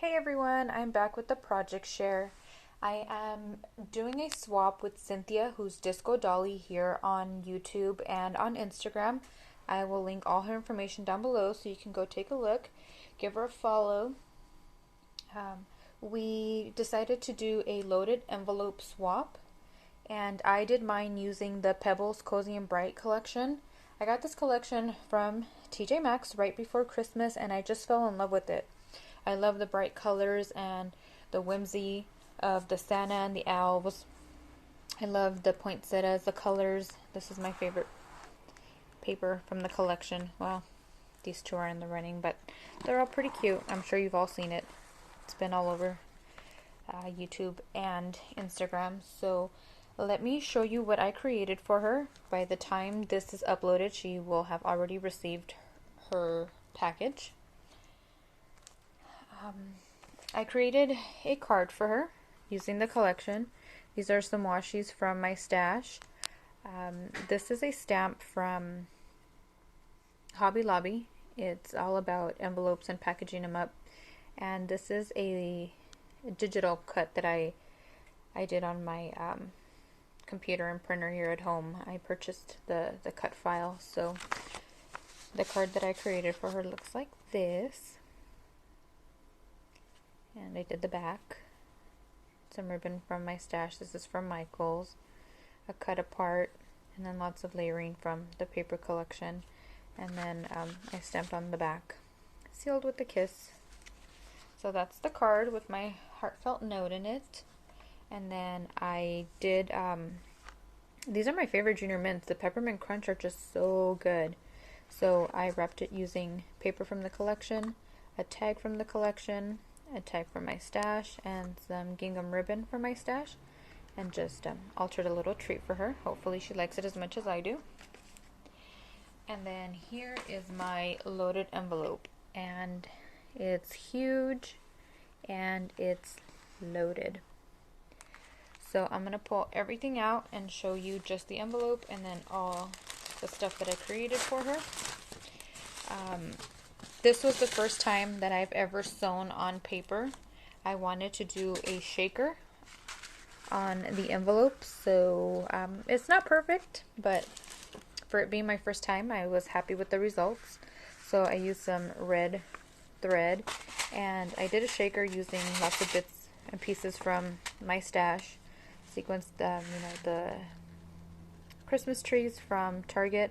Hey everyone, I'm back with the project share. I am doing a swap with Cynthia, who's Disco Dolly here on YouTube and on Instagram. I will link all her information down below so you can go take a look, give her a follow. We decided to do a loaded envelope swap, and I did mine using the Pebbles Cozy and Bright collection. I got this collection from TJ Maxx right before Christmas, and I just fell in love with it. I love the bright colors and the whimsy of the Santa and the elves. I love the poinsettias, the colors. This is my favorite paper from the collection. Well, these two are in the running, but they're all pretty cute. I'm sure you've all seen it. It's been all over YouTube and Instagram. So let me show you what I created for her. By the time this is uploaded, she will have already received her package. I created a card for her using the collection. These are some washies from my stash. This is a stamp from Hobby Lobby. It's all about envelopes and packaging them up. And this is a digital cut that I did on my computer and printer here at home. I purchased the cut file. So the card that I created for her looks like this. And I did the back. Some ribbon from my stash. This is from Michael's. A cut apart, and then lots of layering from the paper collection. And then I stamped on the back. Sealed with a kiss. So that's the card with my heartfelt note in it. And then I did, these are my favorite Junior Mints. The Peppermint Crunch are just so good. So I wrapped it using paper from the collection, a tag from the collection, a tag from my stash, and some gingham ribbon from my stash, and just altered a little treat for her. Hopefully she likes it as much as I do. And then here is my loaded envelope, and it's huge and it's loaded. So I'm gonna pull everything out and show you just the envelope and then all the stuff that I created for her. This was the first time that I've ever sewn on paper. I wanted to do a shaker on the envelope, so it's not perfect, but for it being my first time, I was happy with the results. So I used some red thread, and I did a shaker using lots of bits and pieces from my stash. Sequenced, the Christmas trees from Target.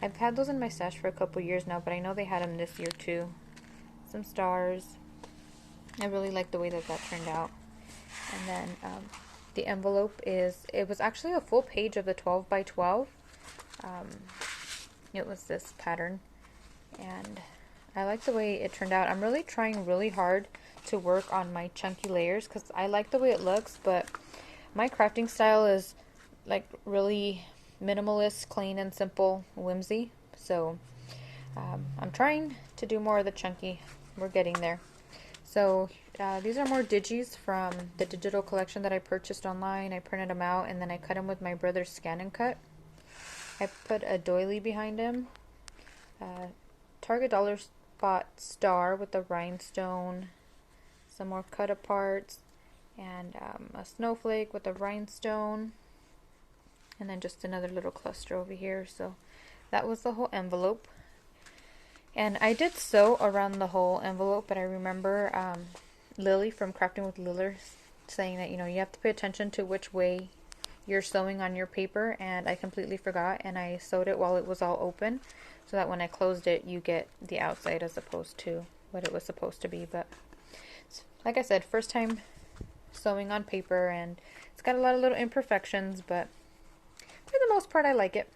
I've had those in my stash for a couple years now, but I know they had them this year too. Some stars. I really like the way that turned out. And then the envelope it was actually a full page of the 12 by 12. It was this pattern, and I like the way it turned out. I'm really trying really hard to work on my chunky layers because I like the way it looks, but my crafting style is like really minimalist, clean and simple, whimsy. So I'm trying to do more of the chunky. We're getting there. So these are more digis from the digital collection that I purchased online. I printed them out and then I cut them with my brother's Scan and Cut. I put a doily behind him, Target Dollar Spot star with a rhinestone, some more cut aparts, and a snowflake with a rhinestone, and then just another little cluster over here. So that was the whole envelope. And I did sew around the whole envelope, but I remember Lily from Crafting with Liller saying that, you have to pay attention to which way you're sewing on your paper, and I completely forgot, and I sewed it while it was all open, so that when I closed it, you get the outside as opposed to what it was supposed to be. But like I said, first time sewing on paper, and it's got a lot of little imperfections, but for the most part I like it.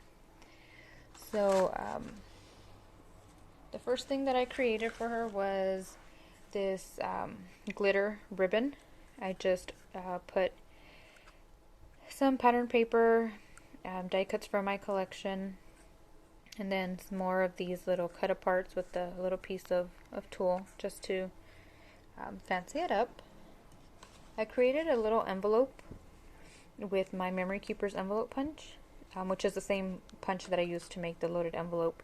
So the first thing that I created for her was this glitter ribbon. I just put some pattern paper, die cuts from my collection, and then some more of these little cut aparts with a little piece of tulle just to fancy it up. I created a little envelope with my Memory Keeper's envelope punch, which is the same punch that I used to make the loaded envelope.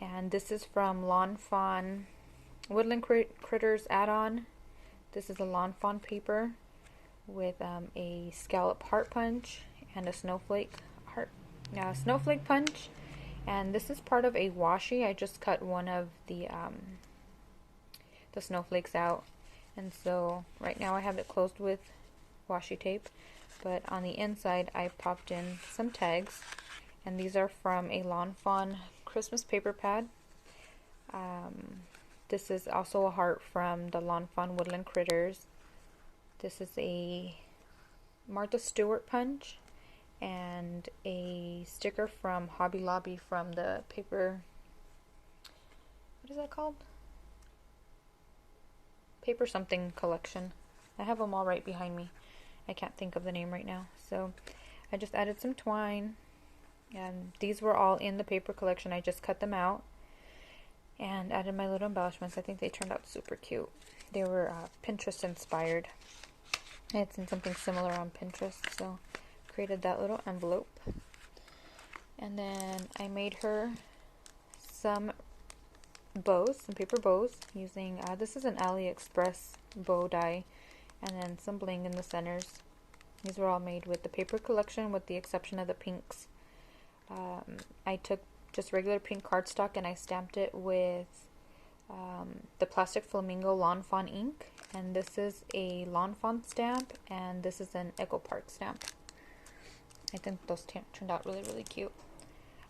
And this is from Lawn Fawn Woodland Critters add-on. This is a Lawn Fawn paper with a scallop heart punch and a snowflake snowflake punch. And this is part of a washi. I just cut one of the snowflakes out, and so right now I have it closed with washi tape, but on the inside I popped in some tags, and these are from a Lawn Fawn Christmas paper pad. This is also a heart from the Lawn Fawn Woodland Critters. This is a Martha Stewart punch and a sticker from Hobby Lobby from the paper, what is that called? Paper something collection. I have them all right behind me. I can't think of the name right now. So I just added some twine, and these were all in the paper collection. I just cut them out and added my little embellishments. I think they turned out super cute. They were Pinterest inspired. I had seen something similar on Pinterest, so created that little envelope. And then I made her some bows, some paper bows, using this is an AliExpress bow die, and then some bling in the centers. These were all made with the paper collection, with the exception of the pinks. I took just regular pink cardstock and I stamped it with the plastic flamingo Lawn Fawn ink, and this is a Lawn Fawn stamp, and this is an Echo Park stamp. I think those turned out really, really cute.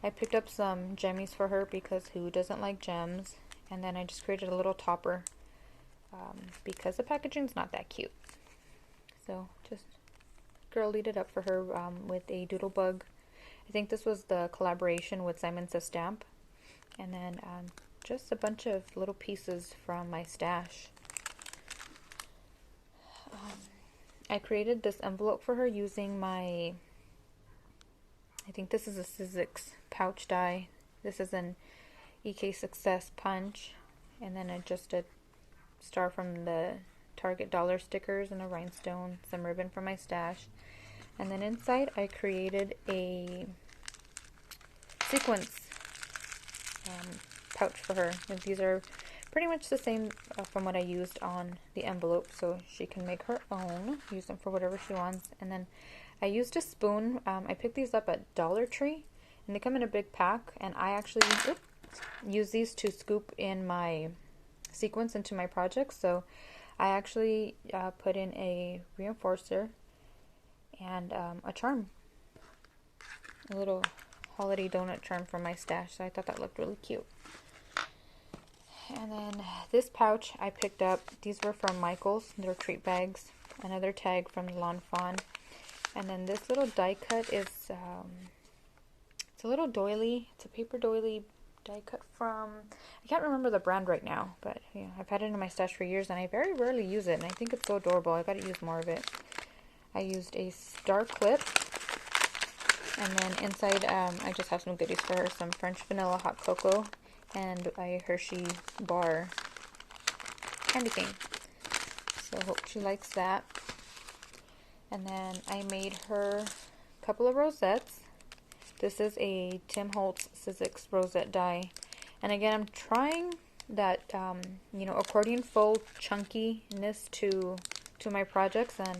I picked up some gemmies for her because who doesn't like gems? And then I just created a little topper because the packaging's not that cute. So just girlied it up for her with a doodle bug. I think this was the collaboration with Simon Says Stamp. And then just a bunch of little pieces from my stash. I created this envelope for her using my, I think this is a Sizzix pouch die. This is an EK Success punch, and then just a star from the Target dollar stickers and a rhinestone, some ribbon from my stash. And then inside I created a sequence pouch for her. And these are pretty much the same from what I used on the envelope, so she can make her own, use them for whatever she wants. And then I used a spoon. I picked these up at Dollar Tree, and they come in a big pack, and I actually use these to scoop in my sequence into my projects. So I actually put in a reinforcer and a charm, a little holiday donut charm from my stash, so I thought that looked really cute. And then this pouch I picked up, these were from Michael's, they're treat bags, another tag from Lawn Fawn. And then this little die cut is, it's a little doily, it's a paper doily die cut from, I can't remember the brand right now, but yeah, I've had it in my stash for years and I very rarely use it, and I think it's so adorable. I gotta use more of it. I used a star clip, and then inside I just have some goodies for her, some French vanilla hot cocoa and a Hershey bar candy cane. So I hope she likes that. And then I made her a couple of rosettes. This is a Tim Holtz Sizzix rosette die. And again, I'm trying that, accordion fold chunkiness to my projects, and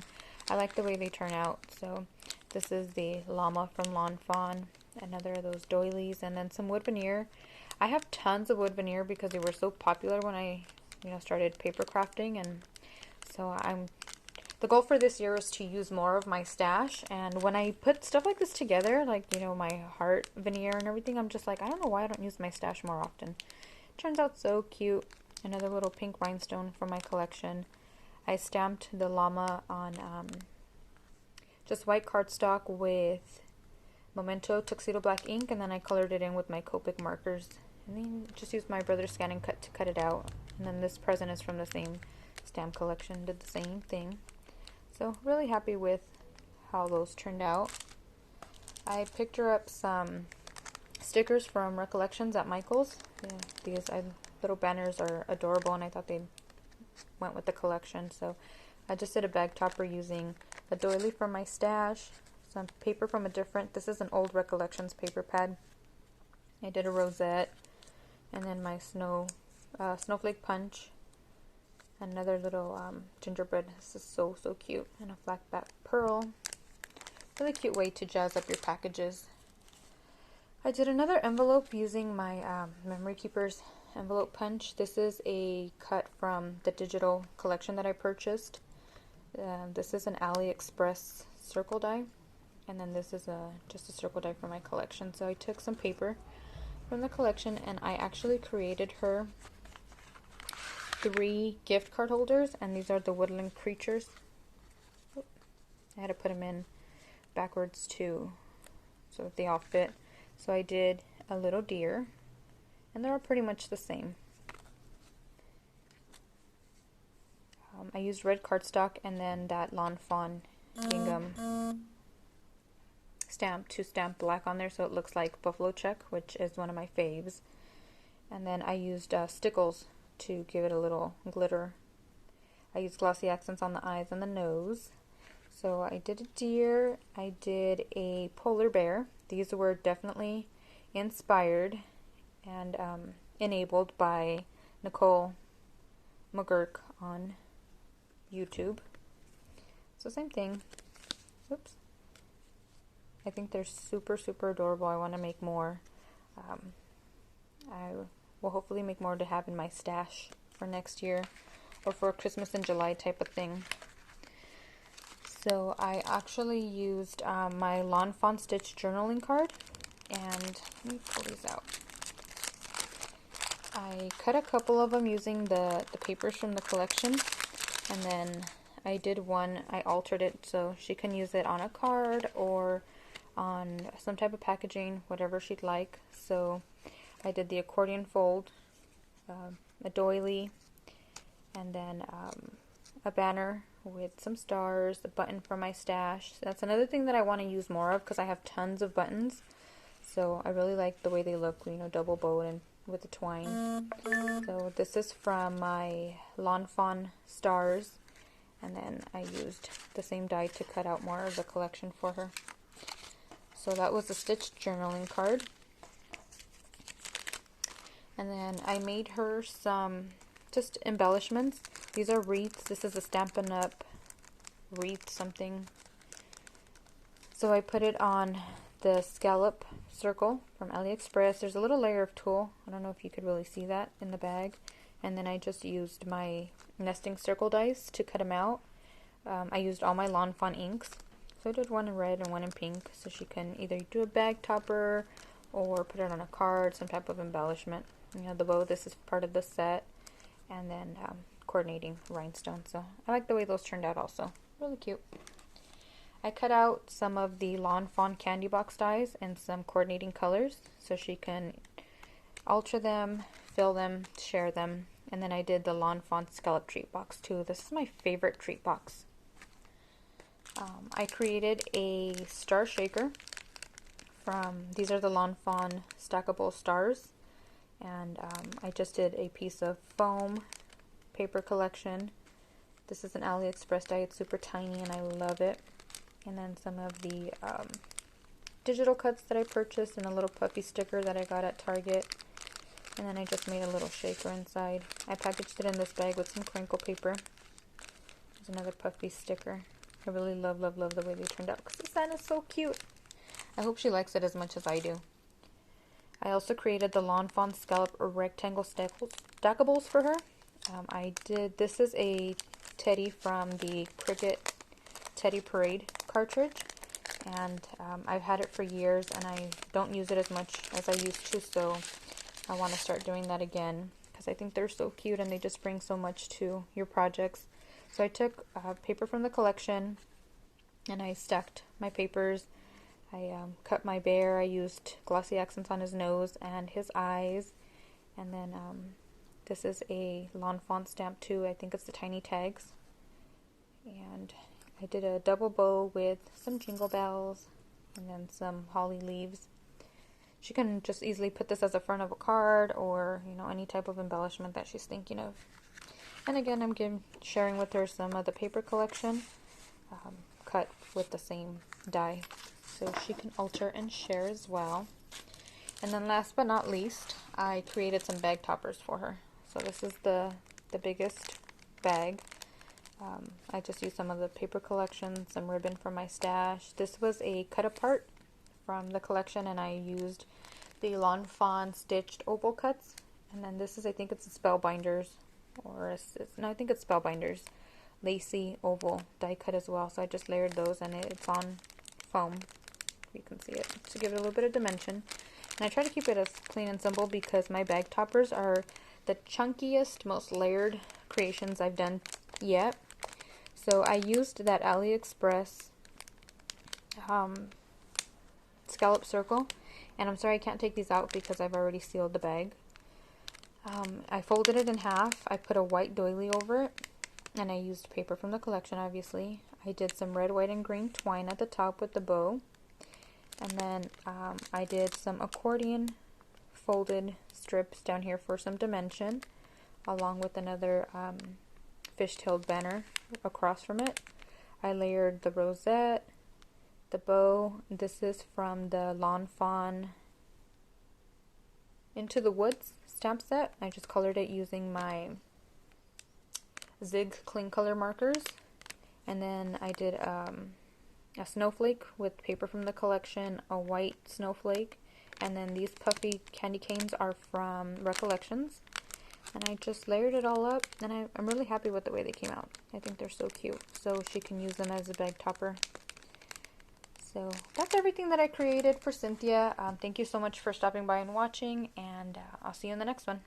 I like the way they turn out. So this is the llama from Lawn Fawn, another of those doilies, and then some wood veneer. I have tons of wood veneer because they were so popular when I, started paper crafting, and so the goal for this year is to use more of my stash. And when I put stuff like this together, like, my heart veneer and everything, I'm just like, I don't know why I don't use my stash more often. Turns out so cute. Another little pink rhinestone from my collection. I stamped the llama on just white cardstock with Memento Tuxedo Black ink, and then I colored it in with my Copic markers. And then just used my brother's scan and cut to cut it out. And then this present is from the same stamp collection, did the same thing. So really happy with how those turned out. I picked her up some stickers from Recollections at Michael's. Yeah, these little banners are adorable, and I thought they went with the collection. So I just did a bag topper using a doily from my stash, some paper from this is an old Recollections paper pad. I did a rosette, and then my snowflake punch, Another little gingerbread. This is so, so cute. And a flat back pearl. Really cute way to jazz up your packages. I did another envelope using my Memory Keepers envelope punch. This is a cut from the digital collection that I purchased. This is an AliExpress circle die, and then this is just a circle die for my collection. So I took some paper from the collection and I actually created her 3 gift card holders, and these are the woodland creatures. I had to put them in backwards too so that they all fit. So I did a little deer, and they're all pretty much the same. I used red cardstock and then that Lawn Fawn gingham stamp to stamp black on there so it looks like buffalo check, which is one of my faves. And then I used stickles to give it a little glitter. I used glossy accents on the eyes and the nose. So I did a deer, I did a polar bear. These were definitely inspired and enabled by Nicole McGurk on YouTube. So same thing. Oops. I think they're super, super adorable. I want to make more. I will hopefully make more to have in my stash for next year or for a Christmas in July type of thing. So I actually used my Lawn Fawn Stitch journaling card, and let me pull these out. I cut a couple of them using the papers from the collection, and then I did one, I altered it so she can use it on a card or on some type of packaging, whatever she'd like. So I did the accordion fold, a doily, and then a banner with some stars, a button for my stash. That's another thing that I want to use more of because I have tons of buttons. So I really like the way they look, you know, double bowed and with the twine. So this is from my Lawn Fawn stars, and then I used the same die to cut out more of the collection for her. So that was a stitched journaling card. And then I made her some just embellishments. These are wreaths. This is a Stampin' Up! Wreath something. So I put it on the scallop circle from AliExpress. There's a little layer of tulle. I don't know if you could really see that in the bag. And then I just used my nesting circle dies to cut them out. I used all my Lawn Fawn inks. So I did one in red and one in pink, so she can either do a bag topper or put it on a card, some type of embellishment. You know, the bow, this is part of the set. And then coordinating rhinestones. So I like the way those turned out also. Really cute. I cut out some of the Lawn Fawn candy box dies and some coordinating colors so she can alter them, fill them, share them. And then I did the Lawn Fawn scallop treat box too. This is my favorite treat box. I created a star shaker from, these are the Lawn Fawn stackable stars. And I just did a piece of foam paper collection. This is an AliExpress die. It's super tiny and I love it. And then some of the digital cuts that I purchased and a little puffy sticker that I got at Target. And then I just made a little shaker inside. I packaged it in this bag with some crinkle paper. There's another puffy sticker. I really love, love, love the way they turned out because the sign is so cute. I hope she likes it as much as I do. I also created the Lawn Fawn scallop or rectangle stackables for her. This is a teddy from the Cricut Teddy Parade cartridge, and I've had it for years and I don't use it as much as I used to, so I want to start doing that again because I think they're so cute and they just bring so much to your projects. So I took paper from the collection and I stacked my papers. I cut my bear. I used glossy accents on his nose and his eyes. And then this is a Lawn Fawn stamp too. I think it's the tiny tags. And I did a double bow with some jingle bells and then some holly leaves. She can just easily put this as a front of a card or, you know, any type of embellishment that she's thinking of. And again, I'm sharing with her some of the paper collection cut with the same die, so she can alter and share as well. And then last but not least, I created some bag toppers for her. So this is the biggest bag. I just used some of the paper collection, some ribbon from my stash. This was a cut apart from the collection, and I used the Lawn Fawn stitched oval cuts. And then this is, I think it's a Spellbinders, or no, I think it's Spellbinders lacy oval die cut as well. So I just layered those, and it's on foam. You can see it to give it a little bit of dimension. And I try to keep it as clean and simple because my bag toppers are the chunkiest, most layered creations I've done yet. So I used that AliExpress scallop circle, and I'm sorry I can't take these out because I've already sealed the bag. I folded it in half. I put a white doily over it, and I used paper from the collection, obviously. I did some red, white, and green twine at the top with the bow, and then I did some accordion folded strips down here for some dimension, along with another fishtailed banner across from it. I layered the rosette, the bow. This is from the Lawn Fawn Into the Woods stamp set. I just colored it using my Zig clean color markers. And then I did a snowflake with paper from the collection, a white snowflake, and then these puffy candy canes are from Recollections. And I just layered it all up, and I'm really happy with the way they came out. I think they're so cute. So she can use them as a bag topper. So that's everything that I created for Cynthia. Thank you so much for stopping by and watching, and I'll see you in the next one.